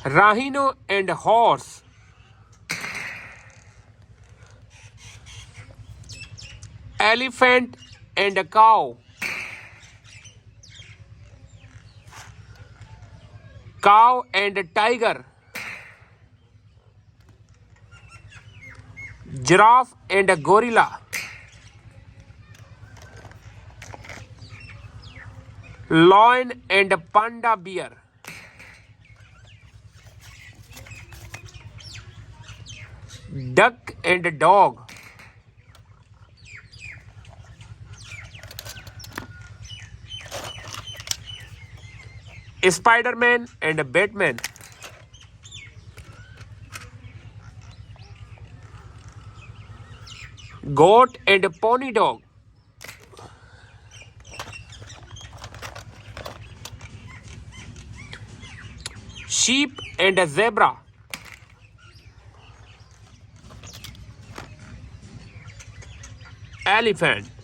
rhino and horse, elephant and a cow, cow and a tiger, giraffe and a gorilla, lion and a panda bear, duck and a dog, spiderman and a batman, goat and a pony dog, sheep and a zebra, elephant,